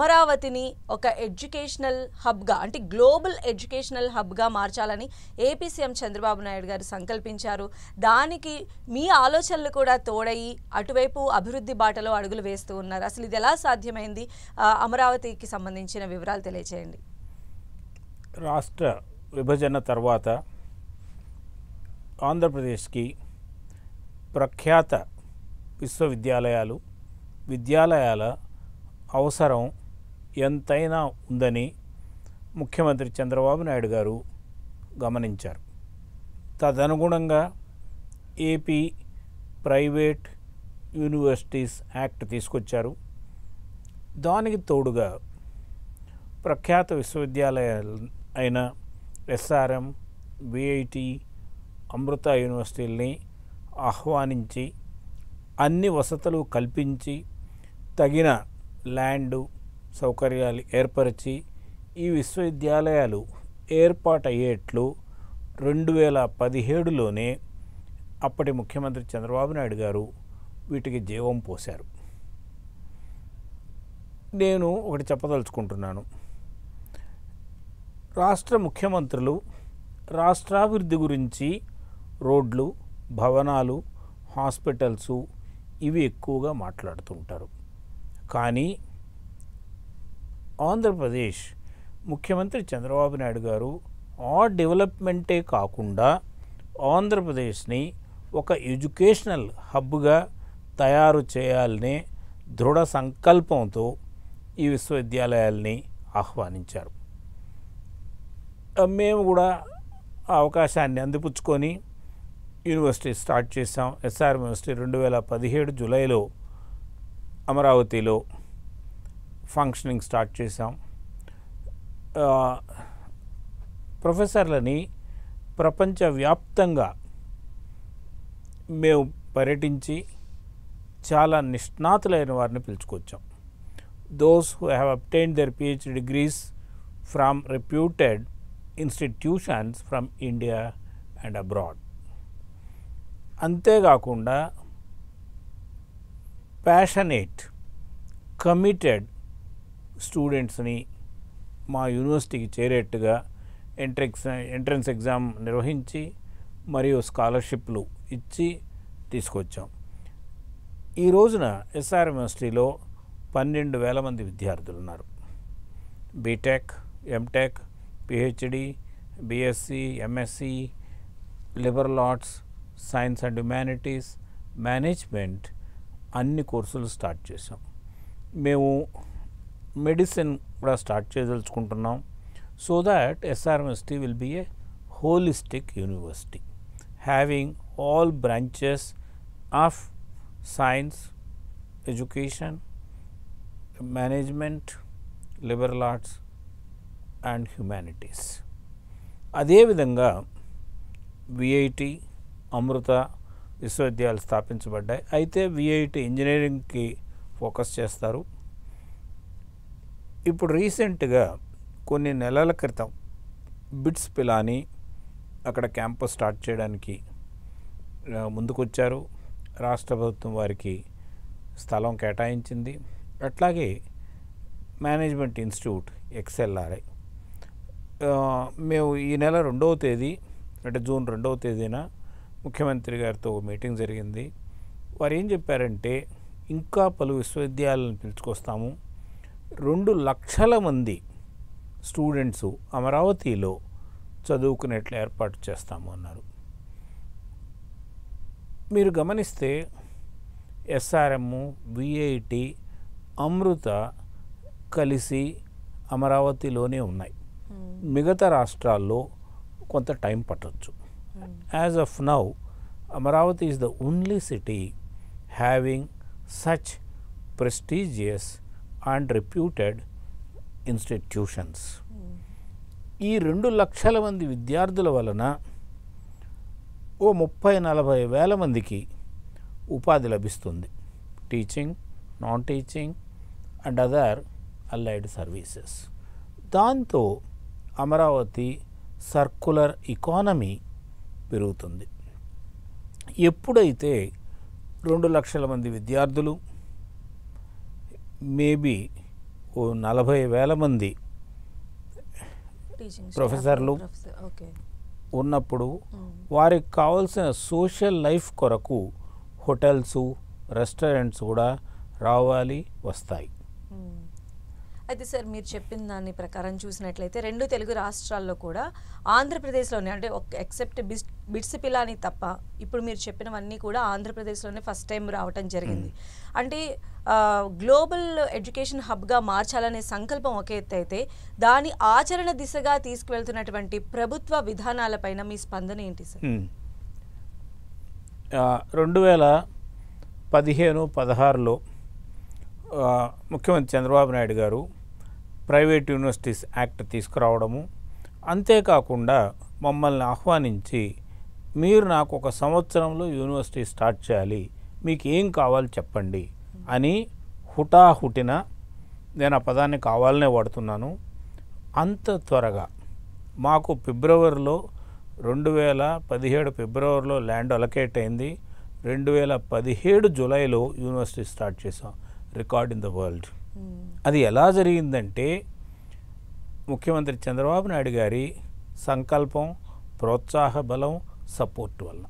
అమరావతిని ఒక ఎడ్యుకేషనల్ హబ్గా అంటే గ్లోబల్ ఎడ్యుకేషనల్ హబ్గా మార్చాలని ఏపీ సీఎం చంద్రబాబు నాయుడు గారు సంకల్పించారు. దానికి మీ ఆలోచనలు కూడా తోడయి అటువైపు అభివృద్ధి బాటలో అడుగులు వేస్తూ ఉన్నారు. అసలు ఇది ఎలా సాధ్యమైంది? అమరావతికి సంబంధించిన వివరాలు తెలియజేయండి. రాష్ట్ర విభజన తర్వాత ఆంధ్రప్రదేశ్కి ప్రఖ్యాత విద్యాలయాల అవసరం ఎంతైనా ఉందని ముఖ్యమంత్రి చంద్రబాబు నాయుడు గారు గమనించారు. తదనుగుణంగా ఏపీ ప్రైవేట్ యూనివర్సిటీస్ యాక్ట్ తీసుకొచ్చారు. దానికి తోడుగా ప్రఖ్యాత విశ్వవిద్యాలయాలు అయిన ఎస్ఆర్ఎం, విఐటి, అమృత యూనివర్సిటీలని ఆహ్వానించి అన్ని వసతులు కల్పించి తగిన ల్యాండు సౌకర్యాలు ఏర్పరిచి ఈ విశ్వవిద్యాలయాలు ఏర్పాటయ్యేట్లు 2017లోనే అప్పటి ముఖ్యమంత్రి చంద్రబాబు నాయుడు గారు వీటికి జీవం పోశారు. నేను ఒకటి చెప్పదలుచుకుంటున్నాను. రాష్ట్ర ముఖ్యమంత్రులు రాష్ట్రాభివృద్ధి గురించి రోడ్లు, భవనాలు, హాస్పిటల్సు ఇవి ఎక్కువగా మాట్లాడుతుంటారు. కానీ ఆంధ్రప్రదేశ్ ముఖ్యమంత్రి చంద్రబాబు నాయుడు గారు ఆ డెవలప్మెంటే కాకుండా ఆంధ్రప్రదేశ్ని ఒక ఎడ్యుకేషనల్ హబ్గా తయారు చేయాలనే దృఢ సంకల్పంతో ఈ విశ్వవిద్యాలయాల్ని ఆహ్వానించారు. మేము కూడా ఆ అవకాశాన్ని అందిపుచ్చుకొని యూనివర్సిటీ స్టార్ట్ చేసాం. ఎస్ఆర్ఎం యూనివర్సిటీ 2017 జూలైలో అమరావతిలో ఫంక్షనింగ్ స్టార్ట్ చేసాం. ప్రొఫెసర్లని ప్రపంచవ్యాప్తంగా మేము పర్యటించి చాలా నిష్ణాతులైన వారిని పిలుచుకొచ్చాం. Those who have obtained their PhD degrees from reputed institutions from India and abroad. అంతేకాకుండా ప్యాషనేట్, కమిటెడ్ స్టూడెంట్స్ని మా యూనివర్సిటీకి చేరేట్టుగా ఎంట్రన్స్ ఎగ్జామ్ నిర్వహించి మరియు స్కాలర్షిప్లు ఇచ్చి తీసుకొచ్చాం. ఈ రోజున ఎస్ఆర్ఎం యూనివర్సిటీలో 12,000 మంది విద్యార్థులు ఉన్నారు. BTech, MTech, PhD, BSc, MSc, liberal arts, science and humanities, management అన్ని కోర్సులు స్టార్ట్ చేసాం. మేము మెడిసిన్ కూడా స్టార్ట్ చేయదలుచుకుంటున్నాం. So that SRM university will be a holistic university having all branches of science, education, management, liberal arts and humanities. అదేవిధంగా VIT, Amrita విశ్వవిద్యాలయాలు స్థాపించబడ్డాయి. అయితే విఐటి ఇంజనీరింగ్కి ఫోకస్ చేస్తారు. ఇప్పుడు రీసెంట్గా కొన్ని నెలల క్రితం బిట్స్ పిలాని అక్కడ క్యాంపస్ స్టార్ట్ చేయడానికి ముందుకొచ్చారు. రాష్ట్ర ప్రభుత్వం వారికి స్థలం కేటాయించింది. అట్లాగే మేనేజ్మెంట్ ఇన్స్టిట్యూట్ XLRI మేము ఈ నెల 2వ తేదీ అంటే జూన్ 2వ తేదీన ముఖ్యమంత్రి గారితో మీటింగ్ జరిగింది. వారు ఏం చెప్పారంటే ఇంకా పలు విశ్వవిద్యాలయాలను పిలుచుకొస్తాము, 2 లక్షల మంది స్టూడెంట్స్ అమరావతిలో చదువుకునేట్లు ఏర్పాటు చేస్తాము అన్నారు. మీరు గమనిస్తే ఎస్ఆర్ఎం, విఐటి, అమృత కలిసి అమరావతిలోనే ఉన్నాయి. మిగతా రాష్ట్రాల్లో కొంత టైం పట్టవచ్చు. As of now Amaravati is the only city having such prestigious and reputed institutions. ఈ 2 లక్షల మంది విద్యార్థుల వలన ఓ 30-40 వేల మందికి ఉపాధి లభిస్తుంది. Teaching, non teaching and other allied services. దాంతో అమరావతి సర్కులర్ ఎకానమీ పెరుగుతుంది. ఎప్పుడైతే 2 లక్షల మంది విద్యార్థులు మేబీ 40,000 మంది టీచింగ్ ప్రొఫెసర్లు ఓకే. ఉన్నప్పుడు వారికి కావాల్సిన సోషల్ లైఫ్ కొరకు హోటల్స్, రెస్టారెంట్స్ కూడా రావాలి, వస్తాయి. అయితే సార్ మీరు చెప్పిన దాని ప్రకారం చూసినట్లయితే 2 తెలుగు రాష్ట్రాల్లో కూడా ఆంధ్రప్రదేశ్లోనే అంటే ఎక్సెప్ట్ బిట్స్ పిలాని తప్ప ఇప్పుడు మీరు చెప్పినవన్నీ కూడా ఆంధ్రప్రదేశ్లోనే ఫస్ట్ టైం రావటం జరిగింది. అంటే గ్లోబల్ ఎడ్యుకేషన్ హబ్గా మార్చాలనే సంకల్పం ఒక ఎత్తు అయితే దాని ఆచరణ దిశగా తీసుకువెళ్తున్నటువంటి ప్రభుత్వ విధానాలపైన మీ స్పందన ఏంటి సార్? 2015-16లో ముఖ్యమంత్రి చంద్రబాబు నాయుడు గారు ప్రైవేట్ యూనివర్సిటీస్ యాక్ట్ తీసుకురావడము, అంతేకాకుండా మమ్మల్ని ఆహ్వానించి మీరు నాకు 1 సంవత్సరంలో యూనివర్సిటీ స్టార్ట్ చేయాలి, మీకు ఏం కావాలి చెప్పండి అని హుటాహుటిన, నేను ఆ పదాన్ని కావాలనే వాడుతున్నాను, అంత త్వరగా మాకు 2017 ఫిబ్రవరిలో ల్యాండ్ అలొకేట్ అయింది. 2017 జూలైలో యూనివర్సిటీ స్టార్ట్ చేసాం, రికార్డ్ ఇన్ ద వరల్డ్. అది ఎలా జరిగిందంటే ముఖ్యమంత్రి చంద్రబాబు నాయుడు గారి సంకల్పం, ప్రోత్సాహ బలం, సపోర్ట్ వల్ల.